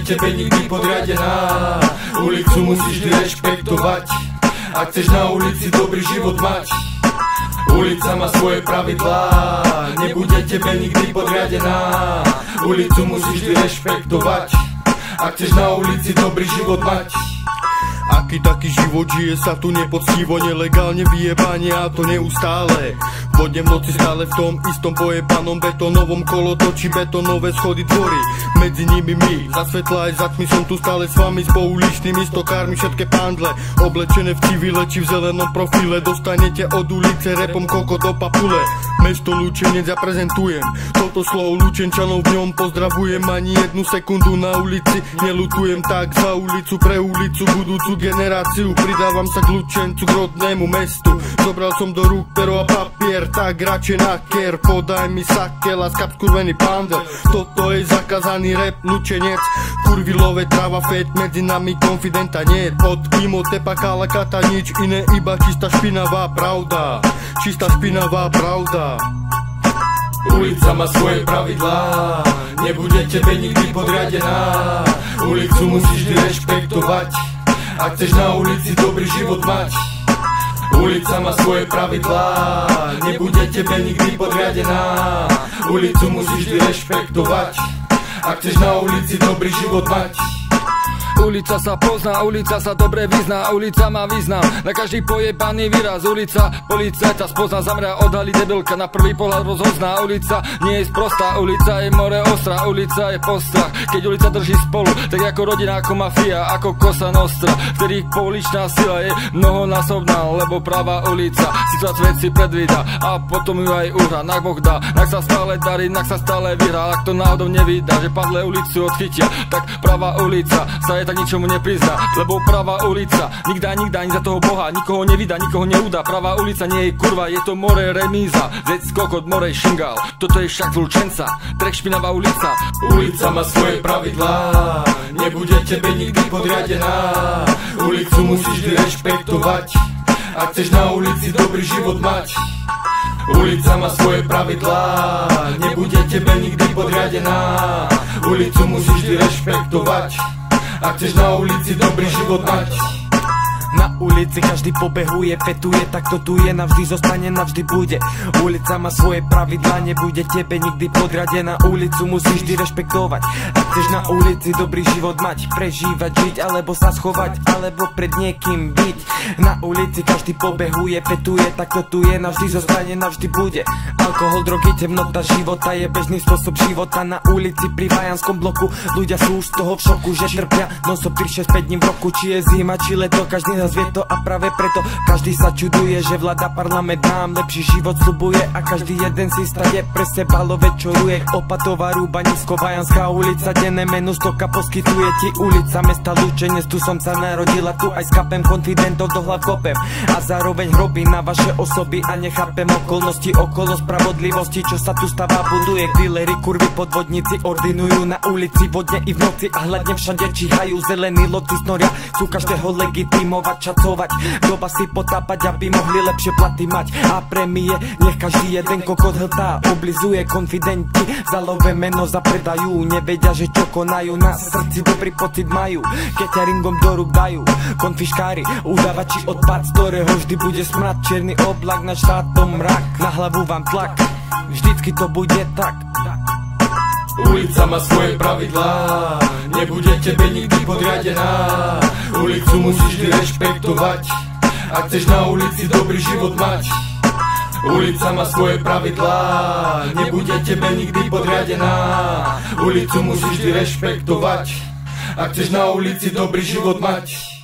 tebe nikdy podriadená. Ulicu musíš vždy rešpektovať, ak chceš na ulici dobrý život mať. Ulica má svoje pravidlá, nebude tebe nikdy podriadená. Ulicu musíš vždy rešpektovať, ak chceš na ulici dobrý život mať. Aký taký život žije sa tu nepoctivo, nelegálne vyjebanie a to neustále. Vodne v noci stále v tom istom pojebanom betónovom kolotočí, betónové schody dvory. Medzi nimi my, za svetla aj za tmy, som tu stále s vami, s pouličnými stokármi, všetké pandle oblečené v civile či v zelenom profile. Dostanete od ulice repom koko do papule. Mesto Lučenec ja prezentujem, toto slovo Lučenčanov v ňom pozdravujem. Ani jednu sekundu na ulici nelutujem, tak za ulicu, pre ulicu, budúcu generáciu. Pridávam sa k Lučencu, k rodnému mestu. Zobral som do rúk pero a papier, tak radšej na kier. Podaj mi sakel a skap skurvený pandel. Toto je zakázaný rap Lučenec. Kurvilové tráva fet, medzi nami konfidenta nie. Pod mimo tepa kála kata, nič iné, iba čistá špinavá pravda. Čistá špinavá pravda. Ulica má svoje pravidlá, nebude tebe nikdy podriadená. Ulicu musíš vždy rešpektovať, ak chceš na ulici dobrý život mať. Ulica má svoje pravidlá, nebude tebe nikdy podriadená. Ulicu musíš vždy rešpektovať, ak chceš na ulici dobrý život mať. Ulica sa pozná, ulica sa dobre vyzná, ulica má význam na každý pojebaný výraz. Ulica, policajta spozná, zamria, odhalí debilka, na prvý pohľad rozhozná. Ulica nie je sprostá, ulica je more ostrá, ulica je postrach. Keď ulica drží spolu, tak ako rodina, ako mafia, ako Cosa Nostra. Vtedy pouličná sila je mnohonásobná, lebo práva ulica si sa svet si predvída a potom ju aj uhra, nak Boh dá, nak sa stále darí, nak sa stále vyhrá. Ak to náhodou nevída, že padle ulicu odchytia, tak práva ulica sa je tak ničomu neprizná, lebo pravá ulica nikda ani za toho Boha nikoho nevydá, nikoho neudá. Pravá ulica nie je kurva, je to more remíza, zec kokot, more šingál. Toto je však Lučenca, trek špinavá ulica. Ulica má svoje pravidlá, nebude tebe nikdy podriadená. Ulicu musíš vždy rešpektovať, ak chceš na ulici dobrý život mať. Ulica má svoje pravidlá, nebude tebe nikdy podriadená. Ulicu musíš vždy rešpektovať, ak chceš na ulici dobrý život mať. Na ulici každý pobehuje, petuje, tak to tu je, navždy zostane, navždy bude. Ulica má svoje pravidlá, nebude tebe nikdy podriadená. Ulicu musíš vždy rešpektovať, ak chceš na ulici dobrý život mať. Prežívať, žiť, alebo sa schovať, alebo pred niekým byť. Na ulici každý pobehuje, petuje, tak to tu je, navždy zostane, navždy bude. Alkohol, drogy, temnota života je bežný spôsob života. Na ulici pri Vajanskom bloku ľudia sú už z toho v šoku, že trpia non-stop 3-6-5 dní v roku. Či je zima, či leto, každý nás vie to a práve preto každý sa čuduje, že vláda parlament nám lepší život sľubuje a každý jeden si stade pre seba love čoruje. Opatová, Rúba, Nízko, Vajanská ulica, denné menu stoka poskytuje ti ulica mesta Lučenec. Tu som sa narodila, tu aj skapem konfidentov do hlav kopem a zároveň hrobí na vaše osoby a nechápem okolnosti okolo spravodlivosti, čo sa tu stáva, buduje. Dealery, kurvy, podvodníci ordinujú na ulici vodne i v noci a hladne všade číhajú, zelení loty snoria, sú každého legitimovať, čacovať, doba si potápať, aby mohli lepšie platy mať a prémie nech každý jeden kokot hltá. Oblizuje konfidenti, za lové meno zapredajú, nevedia, že čo konajú, na srdci dobrý pocit majú, keď ťa ringom do rúk dajú konfiškári, udávači odpad, z ktorého vždy bude smrad, čierny oblak na štátom mrak, na hlavu vám tlak, vždycky to bude tak. Ulica má svoje pravidlá, nebude tebe nikdy podriadená. Ulicu musíš vždy rešpektovať, ak chceš na ulici dobrý život mať. Ulica má svoje pravidlá, nebude tebe nikdy podriadená. Ulicu musíš vždy rešpektovať, ak chceš na ulici dobrý život mať.